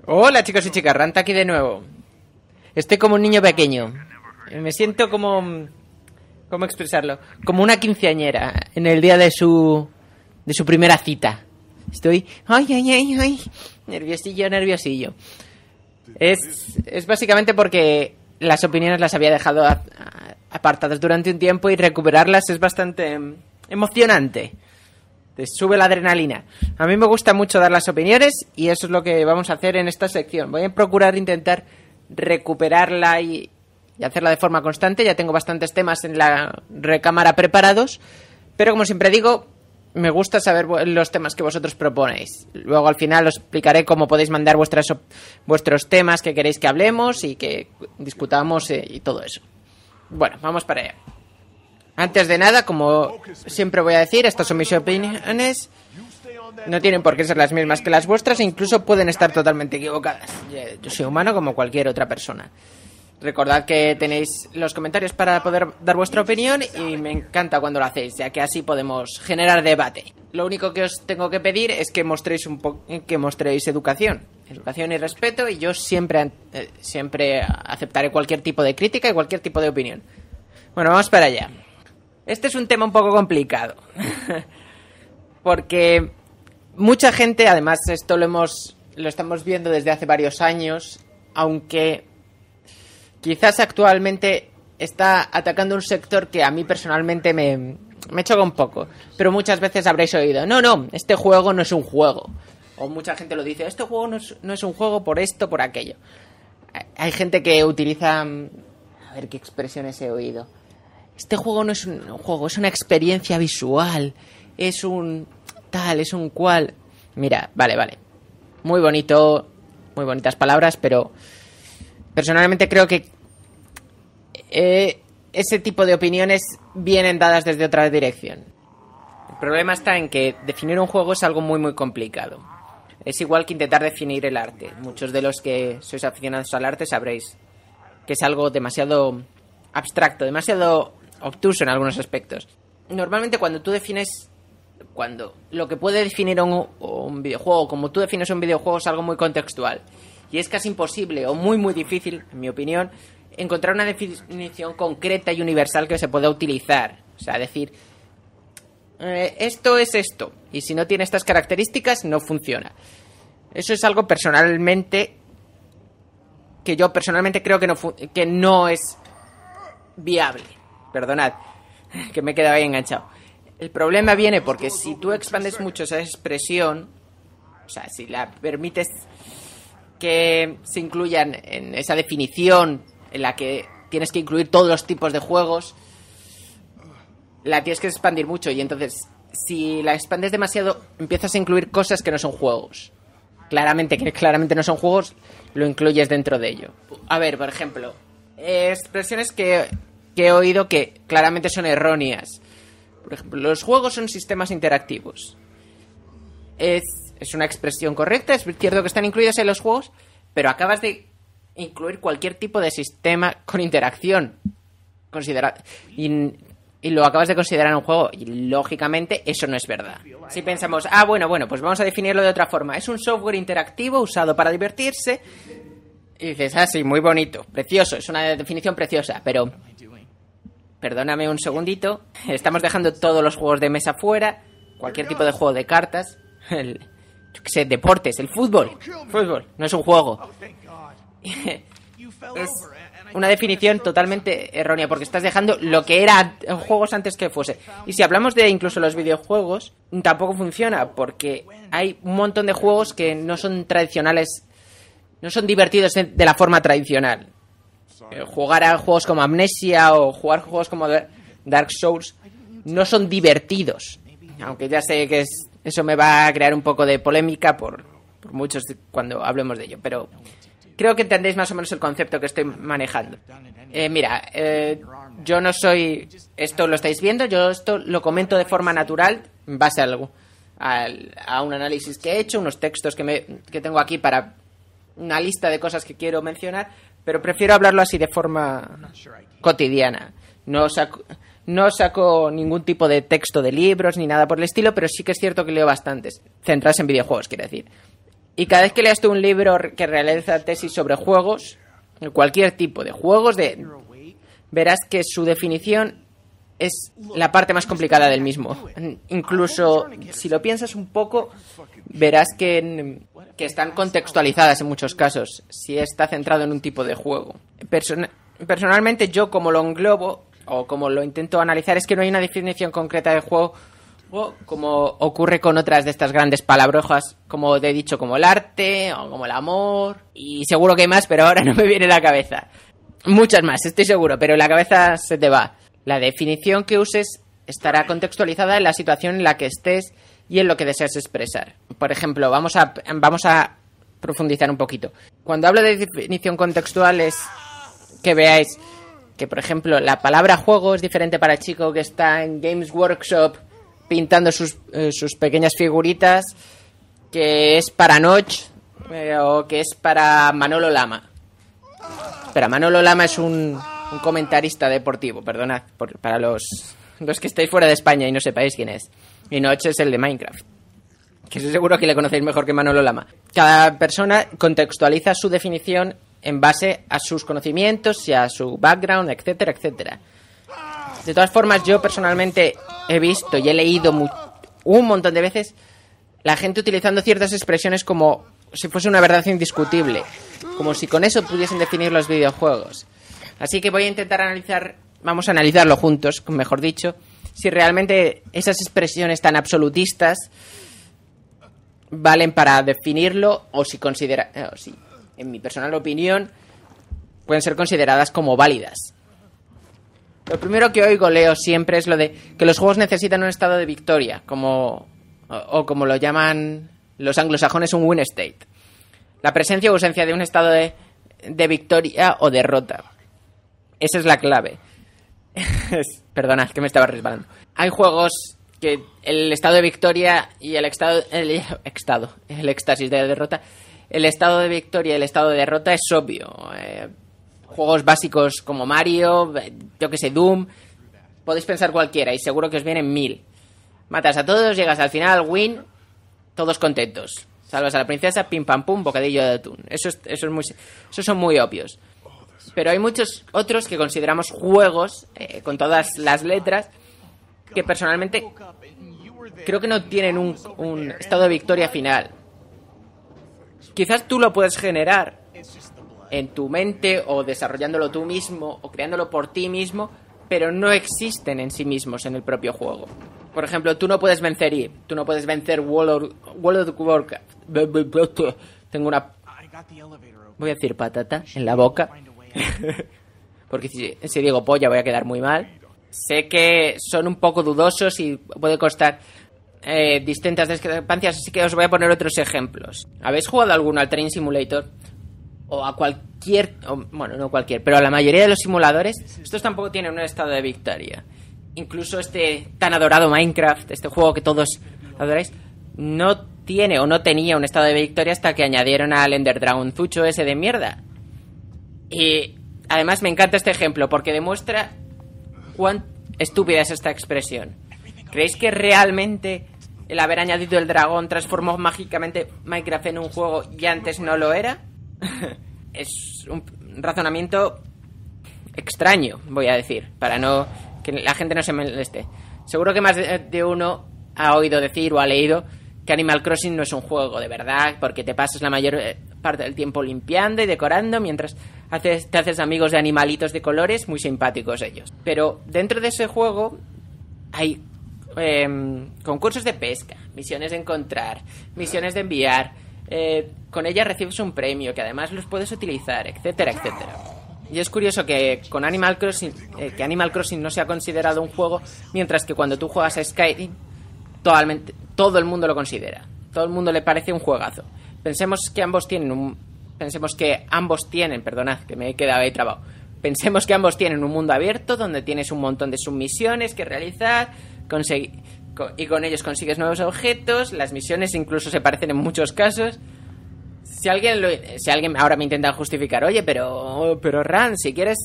Hola chicos y chicas, Ranta aquí de nuevo. Estoy como un niño pequeño. Me siento como... ¿Cómo expresarlo? Como una quinceañera en el día de su primera cita. Estoy... ¡Ay! Nerviosillo. Es básicamente porque las opiniones las había dejado apartadas durante un tiempo y recuperarlas es bastante emocionante. Te sube la adrenalina. A mí me gusta mucho dar las opiniones y eso es lo que vamos a hacer en esta sección. Voy a procurar intentar recuperarla y hacerla de forma constante. Ya tengo bastantes temas en la recámara preparados, pero como siempre digo, me gusta saber los temas que vosotros proponéis. Luego al final os explicaré cómo podéis mandar vuestros temas que queréis que hablemos y que discutamos y todo eso. Bueno, vamos para allá. Antes de nada, como siempre voy a decir, estas son mis opiniones. No tienen por qué ser las mismas que las vuestras e incluso pueden estar totalmente equivocadas. Yo soy humano como cualquier otra persona. Recordad que tenéis los comentarios para poder dar vuestra opinión y me encanta cuando lo hacéis, ya que así podemos generar debate. Lo único que os tengo que pedir es que mostréis educación y respeto, y yo siempre aceptaré cualquier tipo de crítica y cualquier tipo de opinión. Bueno, vamos para allá. Este es un tema un poco complicado, porque mucha gente, además esto lo estamos viendo desde hace varios años, aunque quizás actualmente está atacando un sector que a mí personalmente me choca un poco, pero muchas veces habréis oído, no, este juego no es un juego, o mucha gente lo dice, este juego no es un juego por esto, por aquello. Hay gente que utiliza, a ver qué expresiones he oído. Este juego no es un juego, es una experiencia visual, es un tal, es un cual. Mira, vale. Muy bonito, muy bonitas palabras, pero personalmente creo que ese tipo de opiniones vienen dadas desde otra dirección. El problema está en que definir un juego es algo muy complicado. Es igual que intentar definir el arte. Muchos de los que sois aficionados al arte sabréis que es algo demasiado abstracto, demasiado obtuso en algunos aspectos. Normalmente cuando lo que puede definir un videojuego, como tú defines un videojuego, es algo muy contextual. Y es casi imposible o muy difícil, en mi opinión, encontrar una definición concreta y universal que se pueda utilizar. O sea, decir, esto es esto, y si no tiene estas características, no funciona. Eso es algo personalmente que yo personalmente creo que no es viable. Perdonad, que me he quedado ahí enganchado. El problema viene porque si tú expandes mucho esa expresión, o sea, si la permites que se incluyan en esa definición en la que tienes que incluir todos los tipos de juegos, la tienes que expandir mucho, y entonces si la expandes demasiado empiezas a incluir cosas que no son juegos. Claramente no son juegos, lo incluyes dentro de ello. A ver, por ejemplo, expresiones que he oído que claramente son erróneas. Por ejemplo, los juegos son sistemas interactivos. Es una expresión correcta, es cierto que están incluidos en los juegos, pero acabas de incluir cualquier tipo de sistema con interacción. Y lo acabas de considerar un juego, y lógicamente eso no es verdad. Si pensamos, bueno, pues vamos a definirlo de otra forma. Es un software interactivo usado para divertirse. Y dices, sí, muy bonito, precioso, es una definición preciosa, pero perdóname un segundito, estamos dejando todos los juegos de mesa fuera, cualquier tipo de juego de cartas, deportes, el fútbol no es un juego. Es una definición totalmente errónea, porque estás dejando lo que era juegos antes que fuese. Y si hablamos de incluso los videojuegos, tampoco funciona, porque hay un montón de juegos que no son tradicionales, no son divertidos de la forma tradicional. Jugar a juegos como Amnesia o jugar juegos como Dark Souls no son divertidos, aunque ya sé que eso me va a crear un poco de polémica por muchos cuando hablemos de ello, pero creo que entendéis más o menos el concepto que estoy manejando. Yo no soy... Esto lo estáis viendo, yo esto lo comento de forma natural en base a un análisis que he hecho, unos textos que tengo aquí para una lista de cosas que quiero mencionar, pero prefiero hablarlo así de forma cotidiana. No saco ningún tipo de texto de libros ni nada por el estilo, pero sí que es cierto que leo bastantes. Centrados en videojuegos, quiero decir. Y cada vez que leas tú un libro que realiza tesis sobre juegos, cualquier tipo de juegos, verás que su definición es la parte más complicada del mismo. Incluso si lo piensas un poco, verás que están contextualizadas en muchos casos, si está centrado en un tipo de juego. Personalmente, yo como lo englobo, o como lo intento analizar, es que no hay una definición concreta de juego, como ocurre con otras de estas grandes palabrojas, como te he dicho, como el arte, o como el amor, y seguro que hay más, pero ahora no me viene a la cabeza. Muchas más, estoy seguro, pero la cabeza se te va. La definición que uses estará contextualizada en la situación en la que estés y en lo que deseas expresar. Por ejemplo, vamos a profundizar un poquito. Cuando hablo de definición contextual es que veáis que, por ejemplo, la palabra juego es diferente para el chico que está en Games Workshop pintando sus pequeñas figuritas, que es para Notch o que es para Manolo Lama. Espera, Manolo Lama es un comentarista deportivo, perdonad, para los que estáis fuera de España y no sepáis quién es. Y Notch es el de Minecraft, que estoy seguro que le conocéis mejor que Manolo Lama. Cada persona contextualiza su definición en base a sus conocimientos y a su background, etcétera, etcétera. De todas formas, yo personalmente he visto y he leído un montón de veces la gente utilizando ciertas expresiones como si fuese una verdad indiscutible, como si con eso pudiesen definir los videojuegos. Así que vamos a analizarlo juntos, mejor dicho, si realmente esas expresiones tan absolutistas valen para definirlo o si en mi personal opinión, pueden ser consideradas como válidas. Lo primero que leo siempre es lo de que los juegos necesitan un estado de victoria, como lo llaman los anglosajones, un win state. La presencia o ausencia de un estado de victoria o derrota. Esa es la clave. Perdona, que me estaba resbalando. Hay juegos que el estado de victoria y el éxtasis de derrota, el estado de victoria y el estado de derrota es obvio. Juegos básicos como Mario, yo que sé, Doom, podéis pensar cualquiera y seguro que os vienen 1000. Matas a todos, llegas al final, win, todos contentos. Salvas a la princesa, pim pam pum, bocadillo de atún. Esos son muy obvios. Pero hay muchos otros que consideramos juegos, con todas las letras, que personalmente creo que no tienen un estado de victoria final. Quizás tú lo puedes generar en tu mente o desarrollándolo tú mismo o creándolo por ti mismo, pero no existen en sí mismos en el propio juego. Por ejemplo, tú no puedes vencer World of Warcraft. Tengo una... voy a decir patata en la boca. Porque si digo polla voy a quedar muy mal. Sé que son un poco dudosos y puede costar distintas discrepancias, así que os voy a poner otros ejemplos. ¿Habéis jugado alguno al Train Simulator? O a cualquier... bueno, no cualquier, pero a la mayoría de los simuladores, estos tampoco tienen un estado de victoria. Incluso este tan adorado Minecraft, este juego que todos adoráis, no tiene o no tenía un estado de victoria hasta que añadieron al Ender Dragon Zucho ese de mierda. Y además me encanta este ejemplo porque demuestra cuán estúpida es esta expresión. ¿Creéis que realmente el haber añadido el dragón transformó mágicamente Minecraft en un juego y antes no lo era? Es un razonamiento extraño, voy a decir, para que la gente no se moleste. Seguro que más de uno ha oído decir o ha leído que Animal Crossing no es un juego de verdad, porque te pasas la mayor parte del tiempo limpiando y decorando mientras te haces amigos de animalitos de colores, muy simpáticos ellos. Pero dentro de ese juego hay concursos de pesca, misiones de encontrar, misiones de enviar. Con ellas recibes un premio que además los puedes utilizar, etcétera, etcétera. Y es curioso que con Animal Crossing no se ha considerado un juego, mientras que cuando tú juegas a Skyrim todo el mundo lo considera, todo el mundo le parece un juegazo. Pensemos que ambos tienen perdonad, que me he quedado ahí trabado. Pensemos que ambos tienen un mundo abierto donde tienes un montón de submisiones que realizar, y con ellos consigues nuevos objetos. Las misiones incluso se parecen en muchos casos. Si alguien ahora me intenta justificar, oye, pero Ran, si quieres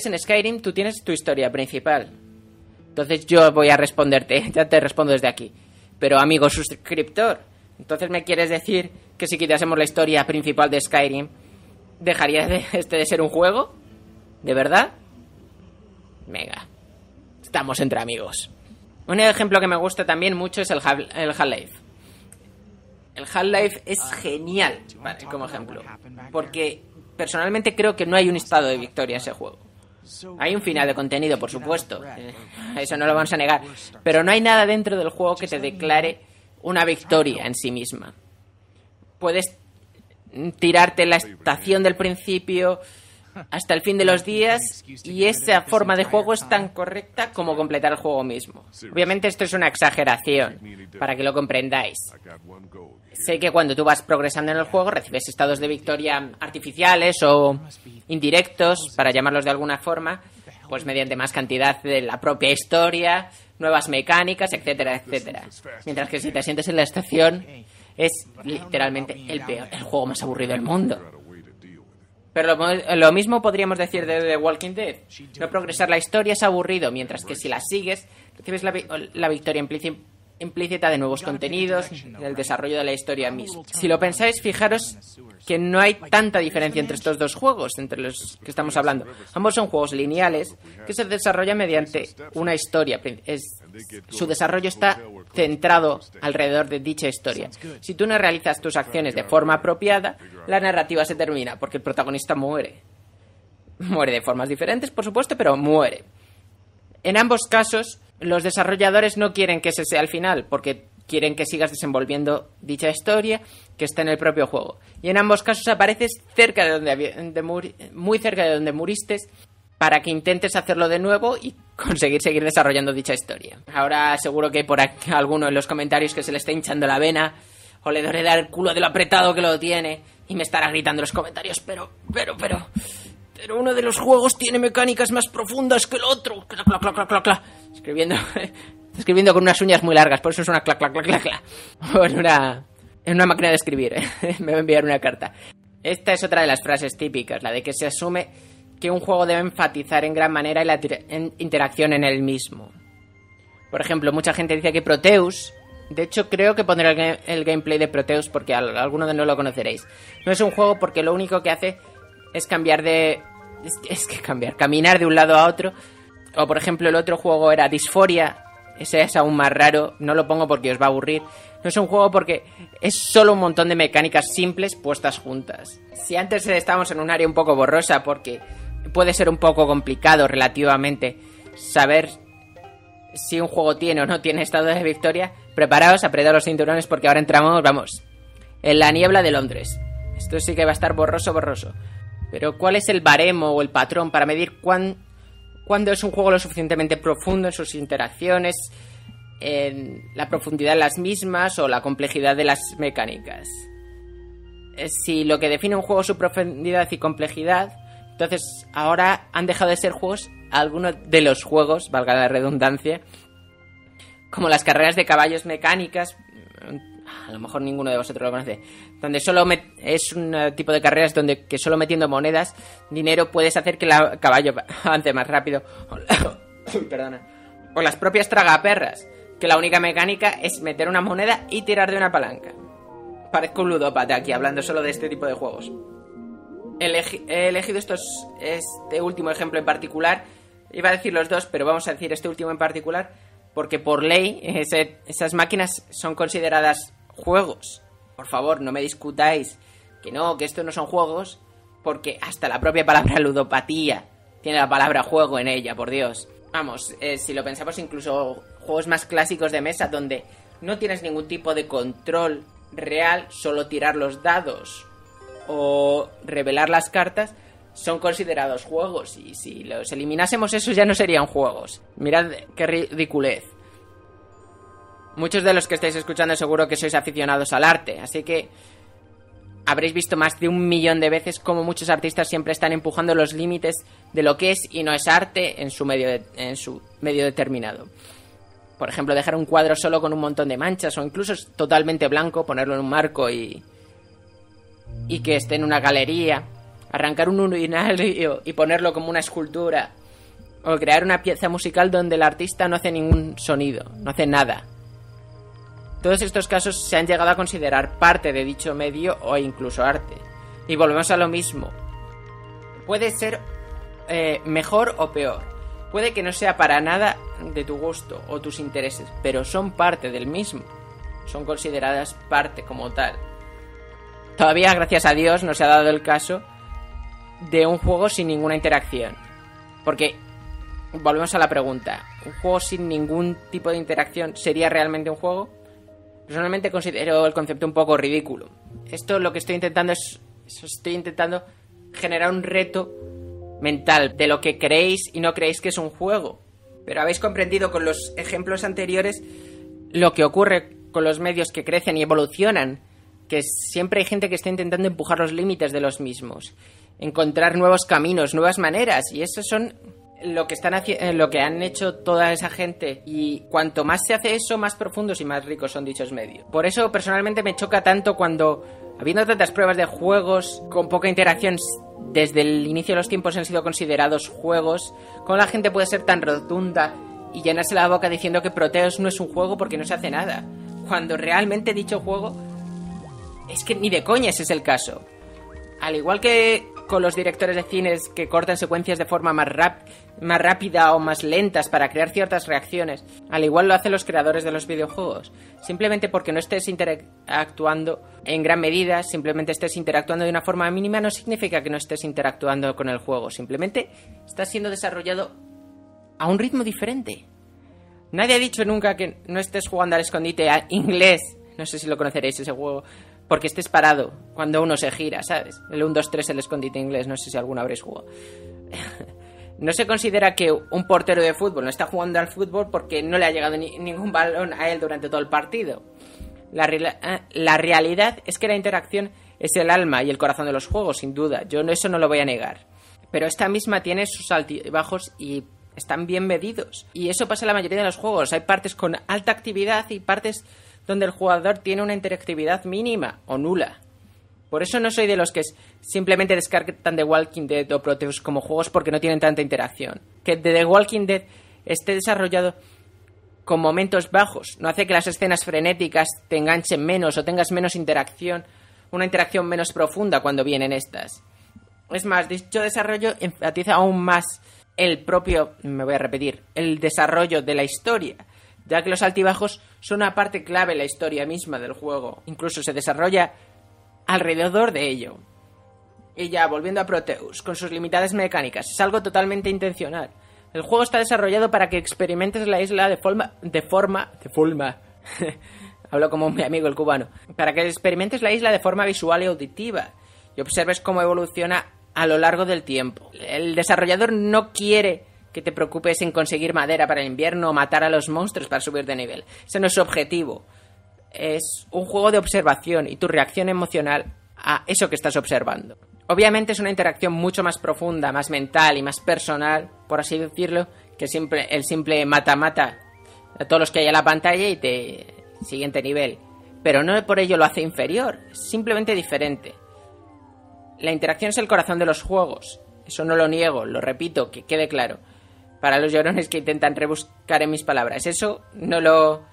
en Skyrim tú tienes tu historia principal. Entonces yo voy a responderte, ya te respondo desde aquí. Pero amigo suscriptor, Entonces me quieres decir que si quitásemos la historia principal de Skyrim, ¿dejaría de ser un juego? ¿De verdad? Venga, estamos entre amigos. Un ejemplo que me gusta también mucho es el Half-Life. El Half-Life es genial, vale, como ejemplo, porque personalmente creo que no hay un estado de victoria en ese juego. Hay un final de contenido, por supuesto, eso no lo vamos a negar, pero no hay nada dentro del juego que te declare una victoria en sí misma. Puedes tirarte la estación del principio hasta el fin de los días y esa forma de juego es tan correcta como completar el juego mismo. Obviamente esto es una exageración, para que lo comprendáis. Sé que cuando tú vas progresando en el juego recibes estados de victoria artificiales o indirectos, para llamarlos de alguna forma, pues mediante más cantidad de la propia historia, nuevas mecánicas, etcétera, etcétera. Mientras que si te sientes en la estación es literalmente el juego más aburrido del mundo. Pero lo mismo podríamos decir de The Walking Dead. No progresar la historia es aburrido, mientras que si la sigues, recibes la victoria implícita de nuevos contenidos, del desarrollo de la historia misma. Si lo pensáis, fijaros que no hay tanta diferencia entre estos dos juegos, entre los que estamos hablando. Ambos son juegos lineales que se desarrollan mediante una historia. Su desarrollo está centrado alrededor de dicha historia. Si tú no realizas tus acciones de forma apropiada, la narrativa se termina porque el protagonista muere. Muere de formas diferentes, por supuesto, pero muere. En ambos casos, los desarrolladores no quieren que ese sea el final, porque quieren que sigas desenvolviendo dicha historia que está en el propio juego. Y en ambos casos apareces cerca de muy cerca de donde muriste, para que intentes hacerlo de nuevo y conseguir seguir desarrollando dicha historia. Ahora seguro que hay por aquí alguno en los comentarios que se le está hinchando la vena, o le duele dar el culo de lo apretado que lo tiene, y me estará gritando en los comentarios, pero uno de los juegos tiene mecánicas más profundas que el otro. Clac, clac, clac, clac, clac, clac. Escribiendo con unas uñas muy largas, por eso es una clac, clac, clac, clac, clac. O en una máquina de escribir, me va a enviar una carta. Esta es otra de las frases típicas, la de que se asume que un juego debe enfatizar en gran manera la interacción en el mismo. Por ejemplo, mucha gente dice que Proteus, de hecho creo que pondré el gameplay de Proteus porque alguno de no lo conoceréis. No es un juego porque lo único que hace es caminar de un lado a otro. O por ejemplo el otro juego era Dysphoria, ese es aún más raro, no lo pongo porque os va a aburrir. No es un juego porque es solo un montón de mecánicas simples puestas juntas. Si antes estábamos en un área un poco borrosa porque puede ser un poco complicado relativamente saber si un juego tiene o no tiene estado de victoria, preparaos, apretad los cinturones porque ahora entramos, vamos, en la niebla de Londres. Esto sí que va a estar borroso. Pero ¿cuál es el baremo o el patrón para medir cuándo es un juego lo suficientemente profundo en sus interacciones, en la profundidad de las mismas o la complejidad de las mecánicas? Si lo que define un juego es su profundidad y complejidad, entonces ahora han dejado de ser juegos algunos de los juegos, valga la redundancia, como las carreras de caballos mecánicas. A lo mejor ninguno de vosotros lo conoce, donde solo es un tipo de carreras donde que solo metiendo monedas, dinero, puedes hacer que el caballo avance más rápido. Perdona. O las propias tragaperras, que la única mecánica es meter una moneda y tirar de una palanca. Parezco un ludópata aquí hablando solo de este tipo de juegos. He elegido este último ejemplo en particular. Iba a decir los dos, pero vamos a decir este último en particular, porque por ley esas máquinas son consideradas juegos. Por favor, no me discutáis que estos no son juegos, porque hasta la propia palabra ludopatía tiene la palabra juego en ella, por Dios. Vamos, si lo pensamos, incluso juegos más clásicos de mesa donde no tienes ningún tipo de control real, solo tirar los dados o revelar las cartas, son considerados juegos, y si los eliminásemos esos ya no serían juegos. Mirad qué ridiculez. Muchos de los que estáis escuchando seguro que sois aficionados al arte, así que habréis visto más de 1.000.000 de veces cómo muchos artistas siempre están empujando los límites de lo que es y no es arte en su medio determinado. Por ejemplo, dejar un cuadro solo con un montón de manchas, o incluso totalmente blanco, ponerlo en un marco y que esté en una galería. Arrancar un urinario y ponerlo como una escultura. O crear una pieza musical donde el artista no hace ningún sonido, no hace nada. Todos estos casos se han llegado a considerar parte de dicho medio o incluso arte. Y volvemos a lo mismo. Puede ser mejor o peor. Puede que no sea para nada de tu gusto o tus intereses, pero son parte del mismo. Son consideradas parte como tal. Todavía, gracias a Dios, no se ha dado el caso de un juego sin ninguna interacción. Porque, volvemos a la pregunta, ¿un juego sin ningún tipo de interacción sería realmente un juego? Personalmente considero el concepto un poco ridículo. Esto lo que estoy intentando estoy intentando generar un reto mental de lo que creéis y no creéis que es un juego. Pero habéis comprendido con los ejemplos anteriores lo que ocurre con los medios que crecen y evolucionan, que siempre hay gente que está intentando empujar los límites de los mismos, encontrar nuevos caminos, nuevas maneras, y eso son lo que han hecho toda esa gente, y cuanto más se hace eso, más profundos y más ricos son dichos medios. Por eso personalmente me choca tanto cuando, habiendo tantas pruebas de juegos con poca interacción desde el inicio de los tiempos han sido considerados juegos, cómo la gente puede ser tan rotunda y llenarse la boca diciendo que Proteus no es un juego porque no se hace nada, cuando realmente dicho juego es que ni de coña ese es el caso. Al igual que con los directores de cines que cortan secuencias de forma más rápida o más lentas para crear ciertas reacciones, al igual lo hacen los creadores de los videojuegos. Simplemente porque no estés interactuando en gran medida, simplemente estés interactuando de una forma mínima, no significa que no estés interactuando con el juego. Simplemente estás siendo desarrollado a un ritmo diferente. Nadie ha dicho nunca que no estés jugando al escondite a inglés. No sé si lo conoceréis ese juego. Porque estés parado cuando uno se gira, ¿sabes? El 1, 2, 3, el escondite inglés, no sé si alguno habréis jugado. No se considera que un portero de fútbol no está jugando al fútbol porque no le ha llegado ningún balón a él durante todo el partido. La realidad es que la interacción es el alma y el corazón de los juegos, sin duda. Yo eso no lo voy a negar. Pero esta misma tiene sus altibajos y están bien medidos. Y eso pasa en la mayoría de los juegos. Hay partes con alta actividad y partes donde el jugador tiene una interactividad mínima o nula. Por eso no soy de los que simplemente descartan The Walking Dead o Proteus como juegos porque no tienen tanta interacción. Que The Walking Dead esté desarrollado con momentos bajos no hace que las escenas frenéticas te enganchen menos o tengas menos interacción, una interacción menos profunda cuando vienen estas. Es más, dicho desarrollo enfatiza aún más el desarrollo de la historia, ya que los altibajos son una parte clave en la historia misma del juego. Incluso se desarrolla alrededor de ello. Y ya, volviendo a Proteus, con sus limitadas mecánicas, es algo totalmente intencional. El juego está desarrollado para que experimentes la isla de forma hablo como mi amigo el cubano. Para que experimentes la isla de forma visual y auditiva y observes cómo evoluciona a lo largo del tiempo. El desarrollador no quiere que te preocupes en conseguir madera para el invierno o matar a los monstruos para subir de nivel. Ese no es su objetivo. Es un juego de observación y tu reacción emocional a eso que estás observando. Obviamente es una interacción mucho más profunda, más mental y más personal, por así decirlo, que el simple mata-mata a todos los que hay en la pantalla y siguiente nivel. Pero no por ello lo hace inferior, es simplemente diferente. La interacción es el corazón de los juegos. Eso no lo niego, lo repito, que quede claro. Para los llorones que intentan rebuscar en mis palabras. Eso no lo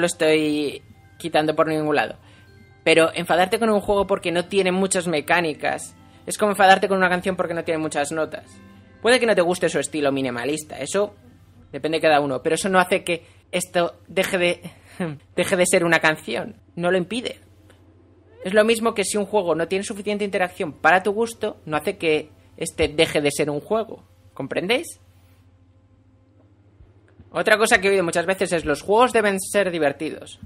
estoy quitando por ningún lado. Pero enfadarte con un juego porque no tiene muchas mecánicas es como enfadarte con una canción porque no tiene muchas notas. Puede que no te guste su estilo minimalista, eso depende de cada uno, pero eso no hace que esto deje de ser una canción. No lo impide. Es lo mismo que si un juego no tiene suficiente interacción para tu gusto, no hace que este deje de ser un juego. ¿Comprendéis? Otra cosa que he oído muchas veces es: los juegos deben ser divertidos.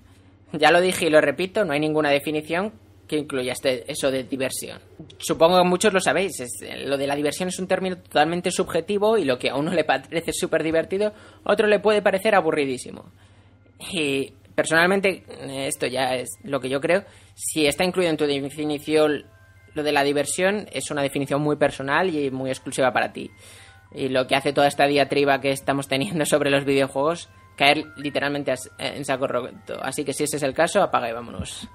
Ya lo dije y lo repito, no hay ninguna definición que incluya eso de diversión. Supongo que muchos lo sabéis, lo de la diversión es un término totalmente subjetivo y lo que a uno le parece súper divertido, a otro le puede parecer aburridísimo. Y personalmente, esto ya es lo que yo creo, si está incluido en tu definición lo de la diversión, es una definición muy personal y muy exclusiva para ti. Y lo que hace toda esta diatriba que estamos teniendo sobre los videojuegos, caer literalmente en saco roto. Así que si ese es el caso, apaga y vámonos.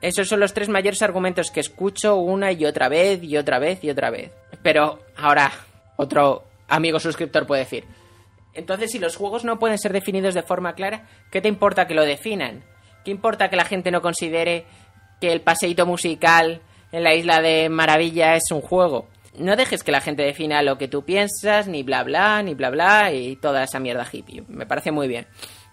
Esos son los 3 mayores argumentos que escucho una y otra vez y otra vez y otra vez. Pero ahora otro amigo suscriptor puede decir: Entonces, si los juegos no pueden ser definidos de forma clara, ¿qué te importa que lo definan? ¿Qué importa que la gente no considere que el paseíto musical en la Isla de Maravilla es un juego? No dejes que la gente defina lo que tú piensas, ni bla bla, ni bla bla, y toda esa mierda hippie. Me parece muy bien.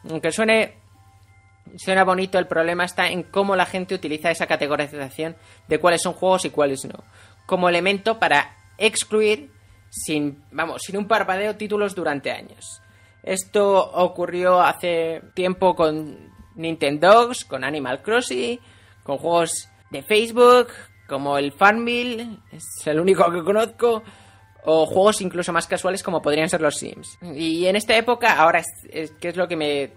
Aunque suena bonito, el problema está en cómo la gente utiliza esa categorización de cuáles son juegos y cuáles no, como elemento para excluir sin un parpadeo títulos durante años. Esto ocurrió hace tiempo con Nintendogs, con Animal Crossing, con juegos de Facebook como el Farmville, es el único que conozco, o juegos incluso más casuales como podrían ser los Sims. Y en esta época, ahora que es lo que me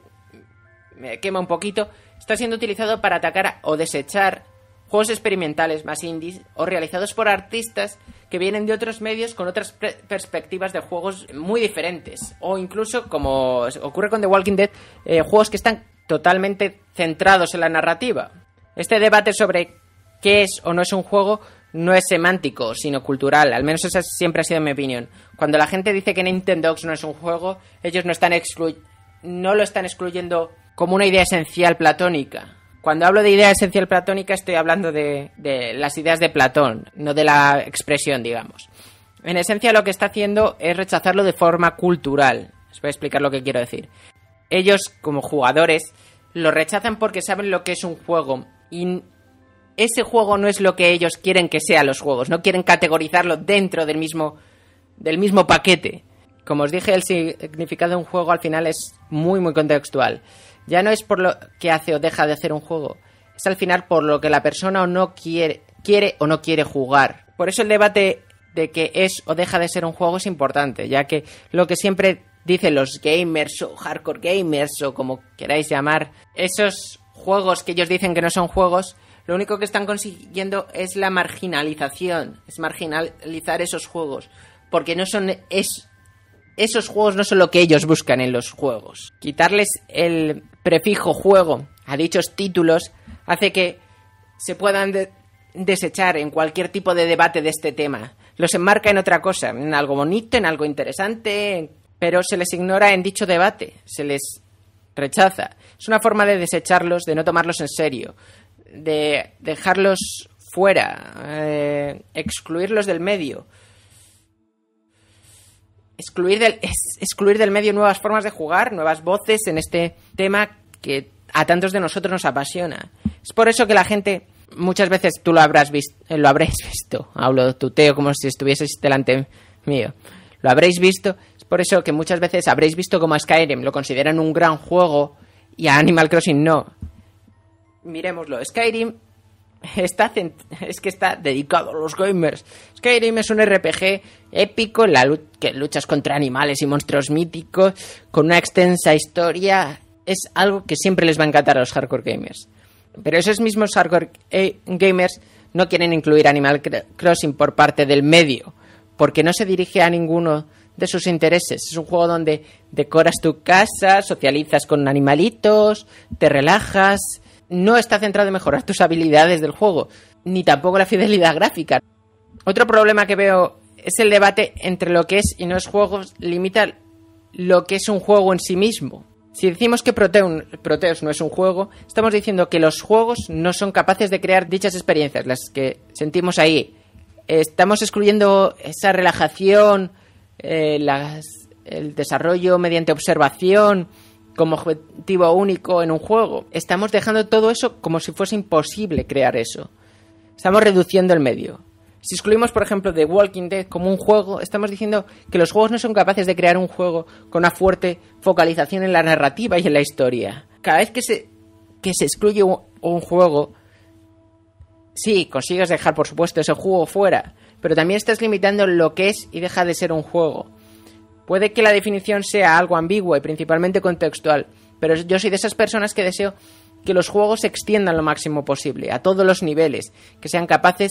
quema un poquito, está siendo utilizado para atacar o desechar juegos experimentales más indies o realizados por artistas que vienen de otros medios con otras perspectivas de juegos muy diferentes, o incluso, como ocurre con The Walking Dead, juegos que están totalmente centrados en la narrativa. Este debate sobre qué es o no es un juego no es semántico, sino cultural. Al menos esa siempre ha sido mi opinión. Cuando la gente dice que Nintendogs no es un juego, ellos no lo están excluyendo como una idea esencial platónica. Cuando hablo de idea esencial platónica estoy hablando de las ideas de Platón, no de la expresión, digamos. En esencia lo que está haciendo es rechazarlo de forma cultural. Os voy a explicar lo que quiero decir. Ellos, como jugadores, lo rechazan porque saben lo que es un juego y ese juego no es lo que ellos quieren que sean los juegos. No quieren categorizarlo dentro del mismo paquete. Como os dije, el significado de un juego al final es muy, muy contextual. Ya no es por lo que hace o deja de hacer un juego. Es al final por lo que la persona o no quiere o no quiere jugar. Por eso el debate de que es o deja de ser un juego es importante, ya que lo que siempre dicen los gamers o hardcore gamers o como queráis llamar, esos juegos que ellos dicen que no son juegos, lo único que están consiguiendo es la marginalización, es marginalizar esos juegos, porque no son esos juegos no son lo que ellos buscan en los juegos. Quitarles el prefijo juego a dichos títulos hace que se puedan desechar en cualquier tipo de debate de este tema. Los enmarca en otra cosa, en algo bonito, en algo interesante, pero se les ignora en dicho debate, se les rechaza. Es una forma de desecharlos, de no tomarlos en serio, de dejarlos fuera, excluirlos del medio. Excluir del medio nuevas formas de jugar, nuevas voces en este tema que a tantos de nosotros nos apasiona. Es por eso que la gente, muchas veces tú lo habréis visto, hablo tuteo como si estuvieses delante mío, lo habréis visto, es por eso que muchas veces habréis visto como a Skyrim lo consideran un gran juego y a Animal Crossing no. Miremoslo, Skyrim está dedicado a los gamers. Skyrim es un RPG épico en que luchas contra animales y monstruos míticos con una extensa historia. Es algo que siempre les va a encantar a los hardcore gamers. Pero esos mismos hardcore gamers no quieren incluir Animal Crossing por parte del medio, porque no se dirige a ninguno de sus intereses. Es un juego donde decoras tu casa, socializas con animalitos, te relajas. No está centrado en mejorar tus habilidades del juego, ni tampoco la fidelidad gráfica. Otro problema que veo es el debate entre lo que es y no es juegos, limita lo que es un juego en sí mismo. Si decimos que Proteus no es un juego, estamos diciendo que los juegos no son capaces de crear dichas experiencias, las que sentimos ahí. Estamos excluyendo esa relajación, el desarrollo mediante observación como objetivo único en un juego. Estamos dejando todo eso como si fuese imposible crear eso. Estamos reduciendo el medio. Si excluimos, por ejemplo, The Walking Dead como un juego, estamos diciendo que los juegos no son capaces de crear un juego con una fuerte focalización en la narrativa y en la historia. Cada vez que se excluye un juego, sí, consigues dejar, por supuesto, ese juego fuera, pero también estás limitando lo que es y deja de ser un juego. Puede que la definición sea algo ambigua y principalmente contextual, pero yo soy de esas personas que deseo que los juegos se extiendan lo máximo posible, a todos los niveles, que sean capaces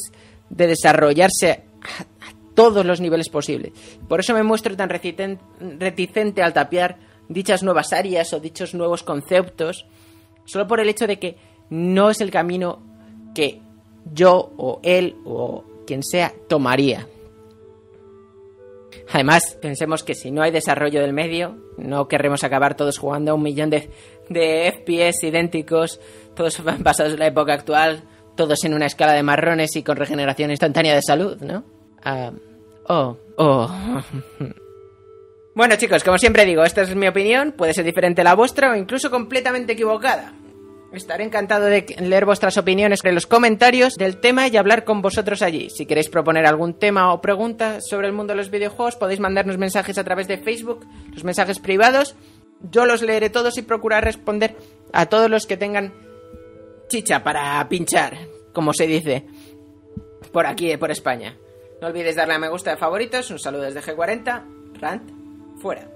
de desarrollarse a todos los niveles posibles. Por eso me muestro tan reticente al tapiar dichas nuevas áreas o dichos nuevos conceptos, solo por el hecho de que no es el camino que yo o él o quien sea tomaría. Además, pensemos que si no hay desarrollo del medio, no querremos acabar todos jugando a 1 millón de FPS idénticos, todos basados en la época actual, todos en una escala de marrones y con regeneración instantánea de salud, ¿no? Bueno, chicos, como siempre digo, esta es mi opinión, puede ser diferente a la vuestra o incluso completamente equivocada. Estaré encantado de leer vuestras opiniones en los comentarios del tema y hablar con vosotros allí. Si queréis proponer algún tema o pregunta sobre el mundo de los videojuegos, podéis mandarnos mensajes a través de Facebook, los mensajes privados. Yo los leeré todos y procuraré responder a todos los que tengan chicha para pinchar, como se dice por aquí, por España. No olvidéis darle a me gusta de favoritos. Un saludo desde G40. Rant, fuera.